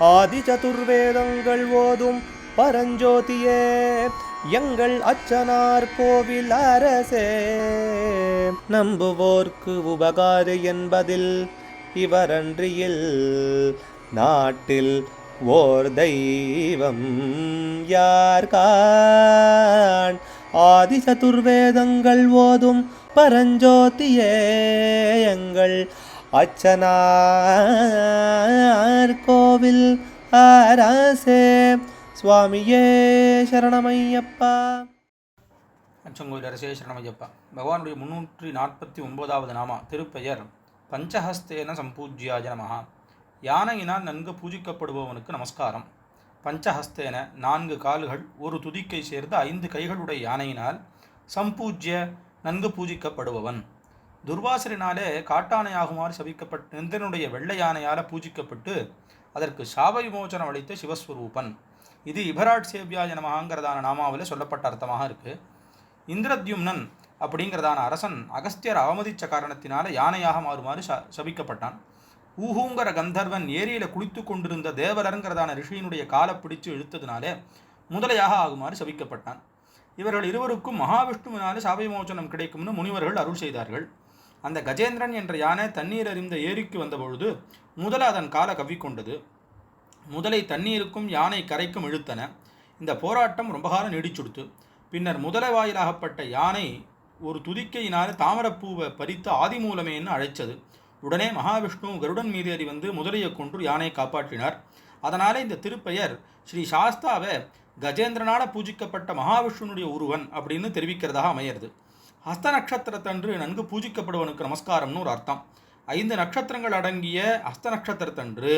ஆதி சதுர்வேதங்கள் ஓதும் பரஞ்சோதியே எங்கள் அச்சனார் கோவில் அரசே. நம்புவோர்க்கு உபகாரி என்பதில் இவரன்றியில் நாட்டில் ஓர் தெய்வம் யார்கான். ஆதி சதுர்வேதங்கள் ஓதும் பரஞ்சோதியே எங்கள் அச்சனார் கோவில் அரசே. சுவாமியே சரணமையப்பா. அச்சங்கோயில் அரசே சரணமையப்பா. பகவானுடைய 349வது நாமா திருப்பெயர் பஞ்சஹஸ்தேன சம்பூஜ்யாய நமஹா. யானையினால் நன்கு பூஜிக்கப்படுபவனுக்கு நமஸ்காரம். பஞ்சஹஸ்தேன 4 கால்கள், ஒரு துதிக்கை சேர்ந்த 5 கைகளுடைய யானையினால் சம்பூஜ்ய நன்கு பூஜிக்கப்படுபவன். துர்வாசரினாலே காட்டானையாகுமாறு சபிக்கப்பட்ட இந்திரனுடைய வெள்ளை யானையால் பூஜிக்கப்பட்டு அதற்கு சாப விமோச்சனம் அளித்த சிவஸ்வரூபன். இது இபராட் சேவ்யாய நமஹாங்கிறதான நாமாவில் சொல்லப்பட்ட அர்த்தமாக இருக்குது. இந்திரத்யும்னன் அப்படிங்கிறதான அரசன் அகஸ்தியர் அவமதித்த காரணத்தினால யானையாக மாறுமாறு சபிக்கப்பட்டான். ஊஹூங்கிற கந்தர்வன் ஏரியில் குளித்து கொண்டிருந்த தேவலருங்கிறதான ரிஷியினுடைய காலை பிடிச்சு இழுத்ததுனாலே முதலையாக ஆகுமாறு சபிக்கப்பட்டான். இவர்கள் இருவருக்கும் மகாவிஷ்ணுவினாலே சாப விமோச்சனம் கிடைக்கும்னு முனிவர்கள் அருள் செய்தார்கள். அந்த கஜேந்திரன் என்ற யானை தண்ணீர் அறிந்த ஏரிக்கு வந்தபொழுது முதலை அதன் காலை கவ்விக்கொண்டது. முதலை தண்ணீருக்கும் யானை கரைக்கும் இழுத்தன. இந்த போராட்டம் ரொம்ப காலம் நீடிச்சுடுத்து. பின்னர் முதலை வாயிலாகப்பட்ட யானை ஒரு துதிக்கையினால் தாமரப்பூவை பறித்து ஆதிமூலமேன்னு அழைச்சது. உடனே மகாவிஷ்ணு கருடன் மீதேறி வந்து முதலையை கொன்று யானை காப்பாற்றினார். அதனாலே இந்த திருப்பெயர் ஸ்ரீ சாஸ்தாவை கஜேந்திரனால் பூஜிக்கப்பட்ட மகாவிஷ்ணுனுடைய ஒருவன் அப்படின்னு தெரிவிக்கிறதாக அமையிறது. ஹஸ்த நட்சத்திரத்தன்று நன்கு பூஜிக்கப்படுவனுக்கு நமஸ்காரம்னு ஒரு அர்த்தம். 5 நட்சத்திரங்கள் அடங்கிய ஹஸ்த நட்சத்திரத்தன்று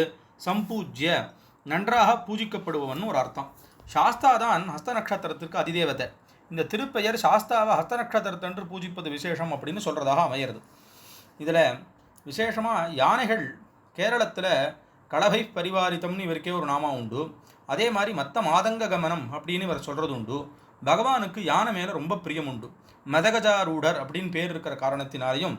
சம்பூஜ்ய நன்றாக பூஜிக்கப்படுபவன் ஒரு அர்த்தம். சாஸ்தா தான் ஹஸ்த நட்சத்திரத்திற்கு அதிதேவதை. இந்த திருப்பெயர் சாஸ்தாவை ஹஸ்த நட்சத்திரத்தன்று பூஜிப்பது விசேஷம் அப்படின்னு சொல்கிறதாக அமையிறது. இதில் விசேஷமாக யானைகள் கேரளத்தில் களபை பரிவாரித்தம்னு இவருக்கே ஒரு நாமா உண்டு. அதே மாதிரி மற்ற மாதங்க கமனம் அப்படின்னு இவர் சொல்கிறது உண்டு. பகவானுக்கு யானை மேலே ரொம்ப பிரியம் உண்டு. மதகஜாரூடர் அப்படின்னு பேர் இருக்கிற காரணத்தினாலையும்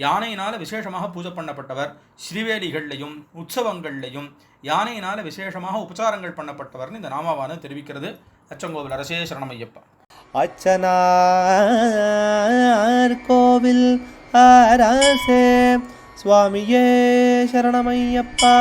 யானையினால் விசேஷமாக பூஜை பண்ணப்பட்டவர். ஸ்ரீவேலிகள்லையும் உற்சவங்கள்லையும் யானையினால் விசேஷமாக உபச்சாரங்கள் பண்ணப்பட்டவர்னு இந்த நாமாவான தெரிவிக்கிறது. அச்சங்கோவில் அரசே சரணமையப்பா. அச்சனார் கோவில் அரசே. சுவாமியே சரணமையப்பா.